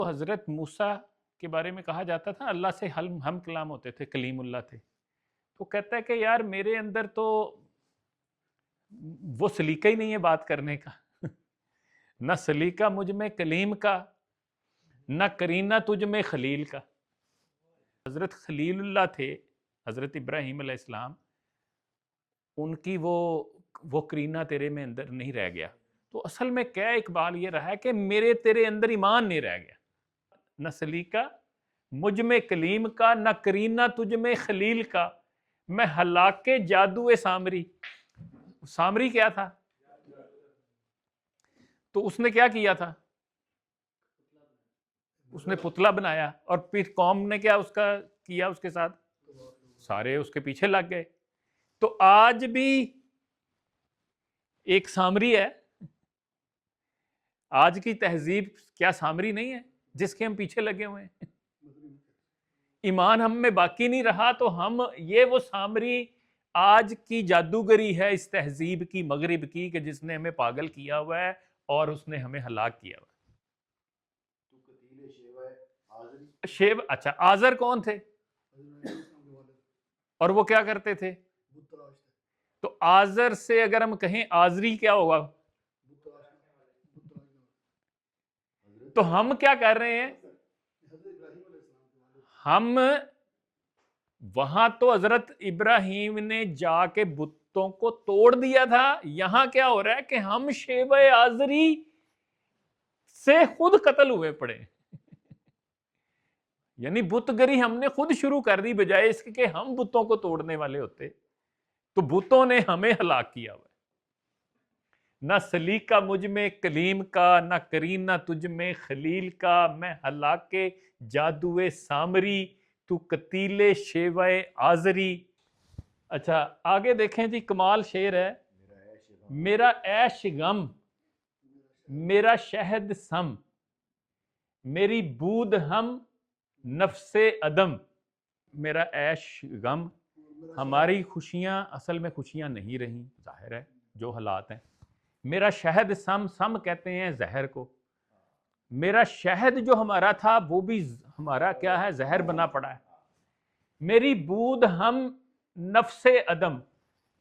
تو حضرت موسیٰ کے بارے میں کہا جاتا تھا اللہ سے ہم کلام ہوتے تھے، کلیم اللہ تھے. تو کہتا ہے کہ یار میرے اندر تو وہ سلیقہ ہی نہیں ہے بات کرنے کا. نہ سلیقہ مجھ میں کلیم کا، نہ کرینہ تجھ میں خلیل کا. حضرت خلیل اللہ تھے، حضرت ابراہیم علیہ السلام، ان کی وہ کرینہ تیرے میں اندر نہیں رہ گیا. تو اصل میں کیا اقبال یہ رہا ہے کہ میرے تیرے اندر ایمان نہیں رہ گیا. نہ سلیقہ مجھ میں کلیم کا، نہ کرینہ تجھ میں خلیل کا. میں ہلاک جادو سامری. سامری کیا تھا؟ تو اس نے کیا کیا تھا؟ اس نے پتلا بنایا، اور پھر قوم نے کیا اس کا کیا اس کے ساتھ؟ سارے اس کے پیچھے لگ گئے. تو آج بھی ایک سامری ہے. آج کی تہذیب کیا سامری نہیں ہے جس کے ہم پیچھے لگے ہوئے ہیں؟ ایمان ہم میں باقی نہیں رہا تو ہم یہ وہ سامری آج کی جادوگری ہے اس تہذیب کی مغرب کی کہ جس نے ہمیں پاگل کیا ہوا ہے اور اس نے ہمیں ہلاک کیا ہوا ہے. شیب، اچھا آزر کون تھے؟ اور وہ کیا کرتے تھے؟ تو آزر سے اگر ہم کہیں آزری کیا ہوگا؟ تو ہم کیا کر رہے ہیں؟ ہم وہاں تو حضرت ابراہیم نے جا کے بتوں کو توڑ دیا تھا. یہاں کیا ہو رہا ہے کہ ہم شیبہ آزری سے خود قتل ہوئے پڑے. یعنی بت گری ہم نے خود شروع کر دی، بجائے اس کے کہ ہم بتوں کو توڑنے والے ہوتے تو بتوں نے ہمیں ہلاک کیا ہوا. نہ سلیقہ مجھ میں کلیم کا، نہ کرینہ تجھ میں خلیل کا. میں ہلاک جادو سامری، تو قتیل شیوہ آزری. اچھا آگے دیکھیں جی، کمال شعر ہے. میرا عیش غم میرا شہد سم، میری بود ہم نفس عدم. میرا عیش غم، ہماری خوشیاں اصل میں خوشیاں نہیں رہیں، ظاہر ہے جو حالات ہیں. میرا شہد سم، سم کہتے ہیں زہر کو. میرا شہد جو ہمارا تھا وہ بھی ہمارا کیا ہے؟ زہر بنا پڑا ہے. میری بود ہم نفس عدم،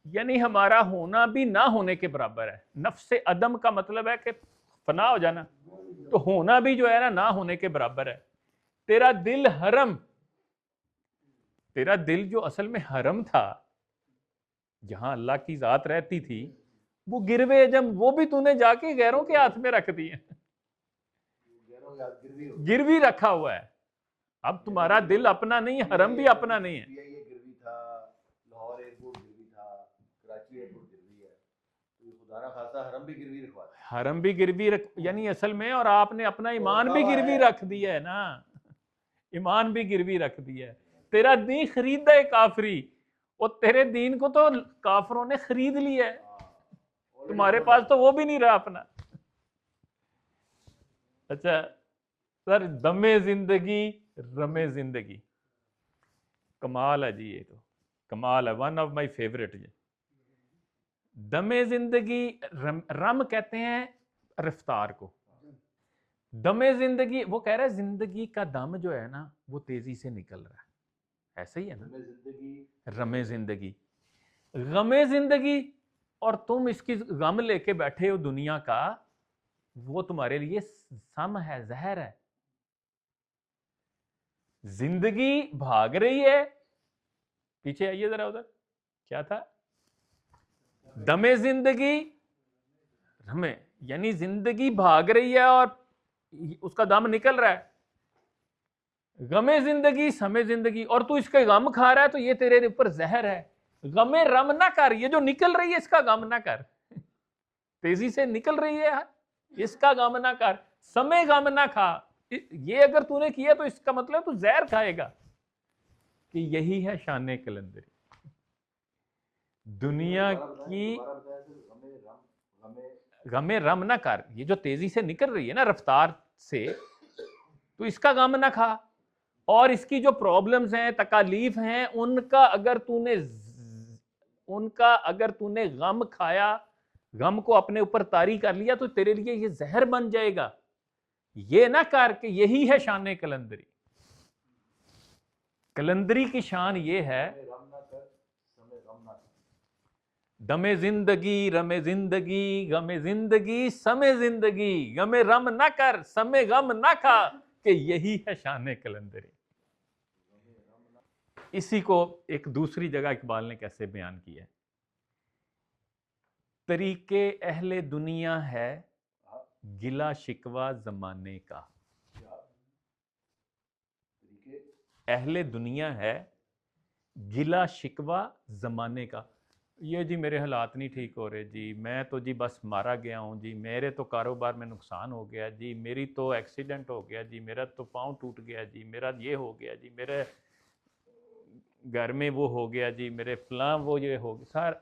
یعنی ہمارا ہونا بھی نہ ہونے کے برابر ہے. نفس عدم کا مطلب ہے کہ فنا ہو جانا، تو ہونا بھی جو ہے نا نہ ہونے کے برابر ہے. تیرا دل حرم، تیرا دل جو اصل میں حرم تھا جہاں اللہ کی ذات رہتی تھی، وہ گروے جم وہ بھی تو نے جا کے غیروں کے ہاتھ میں رکھ دیے، گروی رکھا ہوا ہے. اب تمہارا دل اپنا نہیں، حرم بھی اپنا نہیں ہے. حرم بھی گروی یعنی اصل میں، اور آپ نے اپنا ایمان بھی گروی رکھ دیا ہے نا. ایمان بھی گروی رکھ دیا ہے. تیرا دین خریدا ہے کافری، اور تیرے دین کو تو کافروں نے خرید لیا ہے. تمہارے پاس تو وہ بھی نہیں رہا اپنا. اچھا سر، دم زندگی رم زندگی، کمال ہے جی. یہ تو کمال ہے، ون آف مائی فیوریٹ. یہ دم زندگی، رم کہتے ہیں رفتار کو. دم زندگی، وہ کہہ رہا ہے زندگی کا دم جو ہے نا وہ تیزی سے نکل رہا ہے. ایسا ہی ہے نا، رم زندگی، غم زندگی. اور تم اس کی غم لے کے بیٹھے ہو دنیا کا، وہ تمہارے لیے سم ہے، زہر ہے. زندگی بھاگ رہی ہے، پیچھے آئیے ذرا ادھر، کیا تھا؟ دم زندگی ہمیں، یعنی زندگی بھاگ رہی ہے اور اس کا دم نکل رہا ہے. غم زندگی سم زندگی، اور تو اس کا غم کھا رہا ہے تو یہ تیرے اوپر زہر ہے. غم رم نہ کر، یہ جو نکل رہی ہے اس کا غم نہ کر. تیزی سے نکل رہی ہے اس کا غم نہ کر. سمے غم نہ کھا، یہ اگر تو نے کیا تو اس کا مطلب تو زہر کھائے گا. کہ یہی ہے شان کلندری دنیا کی. غم رم نہ کر، یہ جو تیزی سے نکل رہی ہے نا رفتار سے، تو اس کا غم نہ کھا. اور اس کی جو پرابلمز ہیں، تکالیف ہیں، ان کا اگر تو نے غم کھایا، غم کو اپنے اوپر طاری کر لیا، تو تیرے لیے یہ زہر بن جائے گا. یہ نہ کر کے یہی ہے شان کلندری. کلندری کی شان یہ ہے دم زندگی رم زندگی غم زندگی سم زندگی غم رم نہ کر سم غم نہ کھا کہ یہی ہے شان کلندری. اسی کو ایک دوسری جگہ اقبال نے کیسے بیان کیا ہے؟ طریقے اہل دنیا ہے گلا شکوہ زمانے کا. اہل دنیا ہے گلا شکوہ زمانے کا. یہ جی میرے حالات نہیں ٹھیک ہو رہے جی، میں تو جی بس مارا گیا ہوں جی، میرے تو کاروبار میں نقصان ہو گیا جی، میری تو ایکسیڈنٹ ہو گیا جی، میرا تو پاؤں ٹوٹ گیا جی، میرا یہ ہو گیا جی، میرے گھر میں وہ ہو گیا جی، میرے فلاں وہ یہ ہو گیا. سر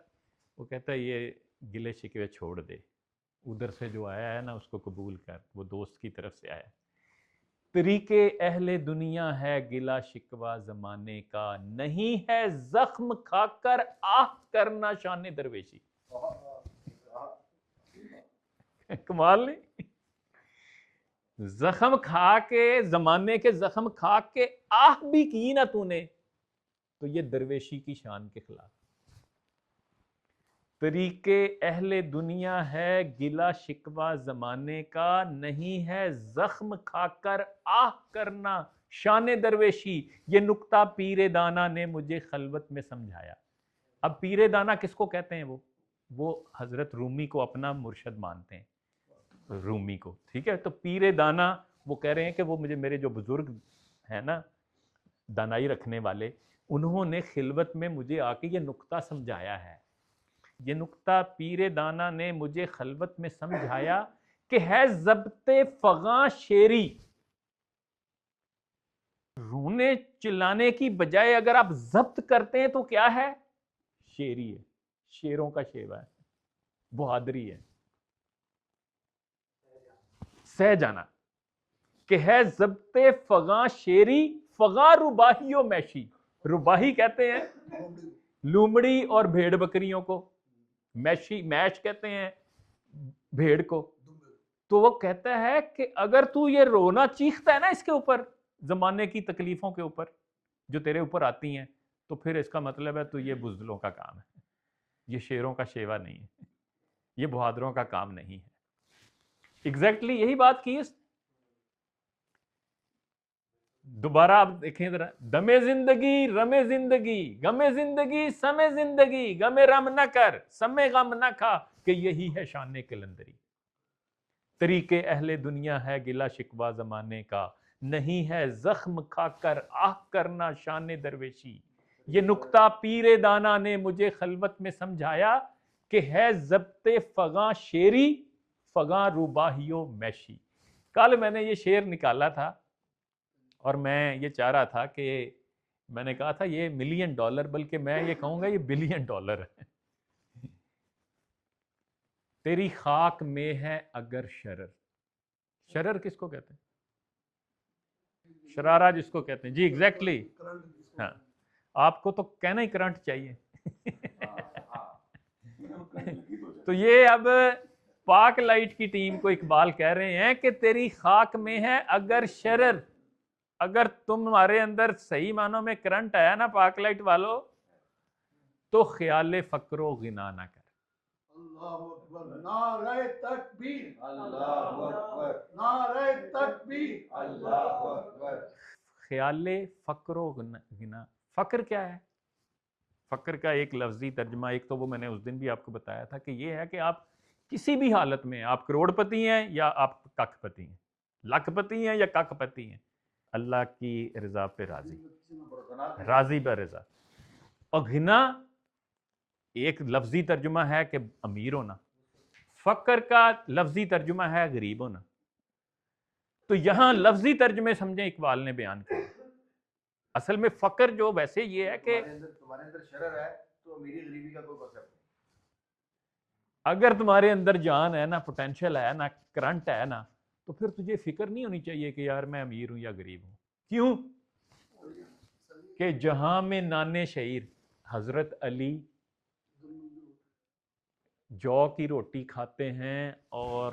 وہ کہتا ہے یہ گلے شکوے چھوڑ دے، ادھر سے جو آیا ہے نا اس کو قبول کر، وہ دوست کی طرف سے آیا. طریقے اہل دنیا ہے گلا شکوہ زمانے کا، نہیں ہے زخم کھا کر آہ کرنا شان درویشی. کمال نہیں؟ زخم کھا کے، زمانے کے زخم کھا کے آہ بھی کی نا تو نے، تو یہ درویشی کی شان کے خلاف. طریقے اہل دنیا ہے گلا شکوہ زمانے کا، نہیں ہے زخم کھا کر آہ کرنا شان درویشی. یہ نکتہ پیر دانا نے مجھے خلوت میں سمجھایا. اب پیر دانا کس کو کہتے ہیں؟ وہ حضرت رومی کو اپنا مرشد مانتے ہیں، رومی کو. ٹھیک ہے، تو پیر دانا وہ کہہ رہے ہیں کہ وہ میرے جو بزرگ ہیں نا دانائی رکھنے والے، انہوں نے خلوت میں مجھے آ کے یہ نکتہ سمجھایا ہے. یہ نکتہ پیر دانا نے مجھے خلوت میں سمجھایا کہ ہے ضبط فغاں شیری. رونے چلانے کی بجائے اگر آپ ضبط کرتے ہیں تو کیا ہے؟ شیری ہے، شیروں کا شیوا ہے، بہادری ہے، سہ جانا. کہ ہے ضبط فغاں شیری فغاں رباہی و میشی. رباہی کہتے ہیں لومڑی اور بھیڑ بکریوں کو، میش کہتے ہیں بھیڑ کو. تو وہ کہتا ہے کہ اگر تو یہ رونا چیختا ہے نا اس کے اوپر، زمانے کی تکلیفوں کے اوپر جو تیرے اوپر آتی ہیں، تو پھر اس کا مطلب ہے تو یہ بزدلوں کا کام ہے، یہ شیروں کا شیوا نہیں ہے، یہ بہادروں کا کام نہیں ہے. ایگزیکٹلی یہی بات کی. دوبارہ آپ دیکھیں ذرا، دم زندگی رم زندگی غم زندگی سم زندگی غم رم نہ کر سم غم نہ کھا کہ یہی ہے شان کلندری. طریقے اہل دنیا ہے گلا شکوہ زمانے کا، نہیں ہے زخم کھا کر آہ کرنا شان درویشی. یہ نکتہ پیر دانا نے مجھے خلوت میں سمجھایا کہ ہے ضبط فغاں شیری فغاں روباہیو میشی. کل میں نے یہ شعر نکالا تھا اور میں یہ چاہ رہا تھا کہ میں نے کہا تھا یہ $1 ملین، بلکہ میں یہ کہوں گا یہ $1 بلین ہے. تیری خاک میں ہے اگر شرر. شرر کس کو کہتے ہیں؟ شرارہ جس کو کہتے ہیں. جی ایگزیکٹلی. ہاں، آپ کو تو کہنا ہی کرنٹ چاہیے. تو یہ اب پاک لائٹ کی ٹیم کو اقبال کہہ رہے ہیں کہ تیری خاک میں ہے اگر شرر. اگر تمہارے اندر صحیح معنوں میں کرنٹ آیا نا پاک لائٹ والو، تو خیال فقر و غنا نہ کر. اللہ اکبر، نعرہ تکبیر، اللہ اکبر، نعرہ تکبیر، اللہ اکبر. خیال فقر و غنا. فقر کیا ہے؟ فقر کا ایک لفظی ترجمہ، ایک تو وہ میں نے اس دن بھی آپ کو بتایا تھا کہ یہ ہے کہ آپ کسی بھی حالت میں، آپ کروڑ پتی ہیں یا آپ کک پتی ہیں، لاکھ پتی ہیں یا کک پتی ہیں، اللہ کی رضا پہ راضی پہ رضا. اور غنا ایک لفظی ترجمہ ہے کہ امیر ہونا، فقر کا لفظی ترجمہ ہے غریب ہونا. تو یہاں لفظی ترجمے سمجھیں اقبال نے بیان کیا. اصل میں فقر جو ویسے یہ ہے کہ تمہارے اندر شرر ہے تو امیری غریبی کا کوئی کنسپٹ نہیں. اگر تمہارے اندر جان ہے نا، پوٹینشل ہے نا، کرنٹ ہے نا، تو پھر تجھے فکر نہیں ہونی چاہیے کہ یار میں امیر ہوں یا غریب ہوں. کیوں؟ کہ جہاں میں نانے شعیر حضرت علی جو کی روٹی کھاتے ہیں اور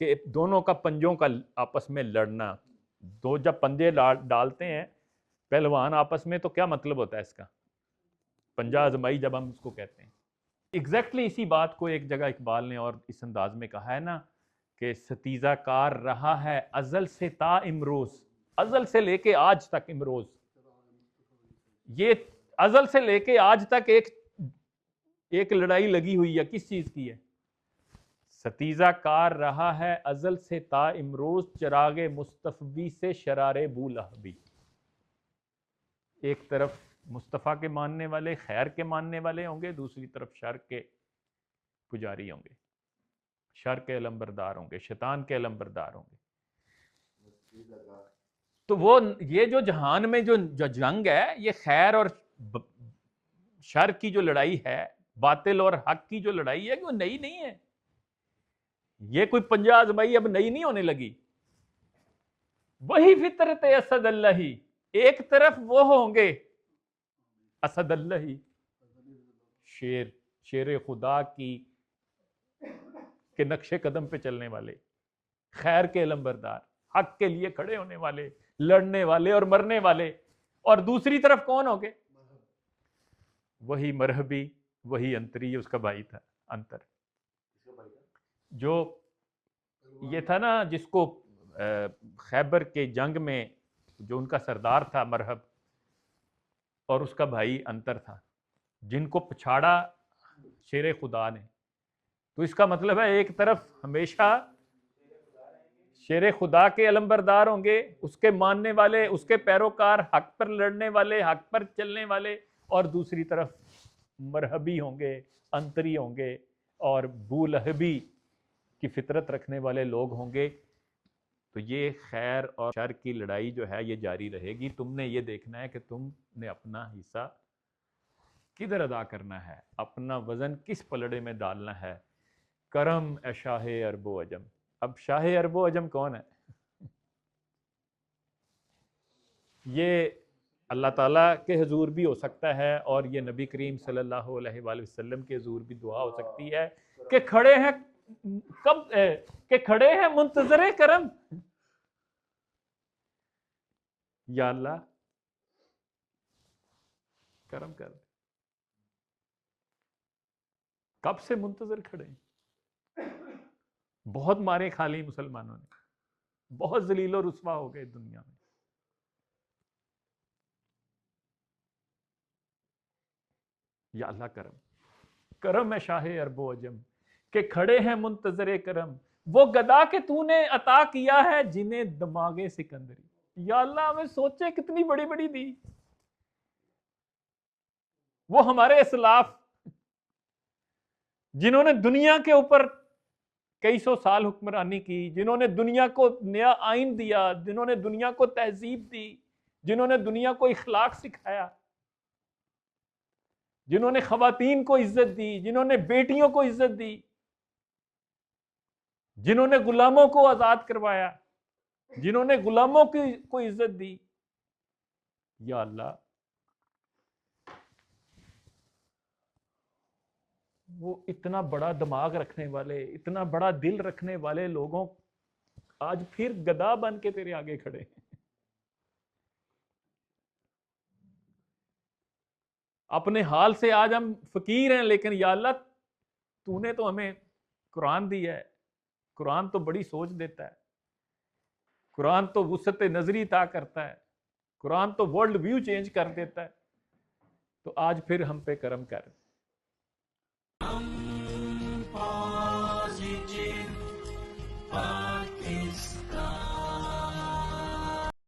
کہ دونوں کا پنجوں کا آپس میں لڑنا. دو جب پنجے ڈالتے ہیں پہلوان آپس میں تو کیا مطلب ہوتا ہے اس کا؟ پنجہ آزمائی جب ہم اس کو کہتے ہیں. ایگزیکٹلی اسی بات کو ایک جگہ اقبال نے اور اس انداز میں کہا ہے نا کہ ستیزہ کار رہا ہے ازل سے تا امروز، ازل سے لے کے آج تک امروز. یہ ازل سے لے کے آج تک ایک لڑائی لگی ہوئی ہے. کس چیز کی ہے؟ ستیزہ کار رہا ہے ازل سے تا امروز، چراغ مصطفی سے شرار بو لہبی. ایک طرف مصطفیٰ کے ماننے والے، خیر کے ماننے والے ہوں گے، دوسری طرف شر کے پجاری ہوں گے، شر کے علمبردار ہوں گے، شیطان کے علمبردار ہوں گے. تو وہ یہ جو جہان میں جو جنگ ہے، یہ خیر اور شر کی جو لڑائی ہے، باطل اور حق کی جو لڑائی ہے، وہ نئی نہیں ہے. یہ کوئی پنجہ آزمائی اب نئی نہیں ہونے لگی. وہی فطرت اسد اللہ ہی، ایک طرف وہ ہوں گے اسد اللہ ہی، شیر خدا کے نقش قدم پہ چلنے والے، خیر کے علمبردار، حق کے لیے کھڑے ہونے والے، لڑنے والے اور مرنے والے. اور دوسری طرف کون ہوں گے؟ وہی مرہبی، وہی انتری، اس کا بھائی تھا انتر، جو یہ تھا نا جس کو خیبر کے جنگ میں جو ان کا سردار تھا مرہب اور اس کا بھائی انتر تھا، جن کو پچھاڑا شیر خدا نے. تو اس کا مطلب ہے ایک طرف ہمیشہ شیر خدا کے علمبردار ہوں گے، اس کے ماننے والے، اس کے پیروکار، حق پر لڑنے والے، حق پر چلنے والے، اور دوسری طرف مرہبی ہوں گے، انتری ہوں گے، اور بو لہبی کی فطرت رکھنے والے لوگ ہوں گے. تو یہ خیر اور شر کی لڑائی جو ہے یہ جاری رہے گی. تم نے یہ دیکھنا ہے کہ تم نے اپنا حصہ کدھر ادا کرنا ہے، اپنا وزن کس پلڑے میں ڈالنا ہے. کرم اے شاہ عرب و عجم. اب شاہ عرب و عجم کون ہے؟ یہ اللہ تعالیٰ کے حضور بھی ہو سکتا ہے، اور یہ نبی کریم صلی اللہ علیہ وآلہ وسلم کے حضور بھی دعا ہو سکتی ہے کہ کھڑے ہیں کہ کھڑے ہیں منتظر کرم. یا اللہ کرم کر. کب سے منتظر کھڑے ہیں؟ بہت مارے کھا لی مسلمانوں نے، بہت ذلیل و رسوا ہو گئے دنیا میں. یا اللہ کرم، کرم ہے شاہ عرب و عجم کہ کھڑے ہیں منتظر کرم، وہ گدا کہ تو نے عطا کیا ہے جنہیں دماغ سکندری. یا اللہ ہمیں سوچے کتنی بڑی بڑی دی. وہ ہمارے اسلاف جنہوں نے دنیا کے اوپر کئی سو سال حکمرانی کی، جنہوں نے دنیا کو نیا آئین دیا، جنہوں نے دنیا کو تہذیب دی، جنہوں نے دنیا کو اخلاق سکھایا، جنہوں نے خواتین کو عزت دی، جنہوں نے بیٹیوں کو عزت دی، جنہوں نے غلاموں کو آزاد کروایا، جنہوں نے غلاموں کو عزت دی. یا اللہ وہ اتنا بڑا دماغ رکھنے والے، اتنا بڑا دل رکھنے والے لوگوں آج پھر گدا بن کے تیرے آگے کھڑے ہیں. اپنے حال سے آج ہم فقیر ہیں، لیکن یا اللہ تو نے تو ہمیں قرآن دی ہے. قرآن تو بڑی سوچ دیتا ہے، قرآن تو وسعت نظری عطا کرتا ہے، قرآن تو ورلڈ ویو چینج کر دیتا ہے. تو آج پھر ہم پہ کرم کر. positive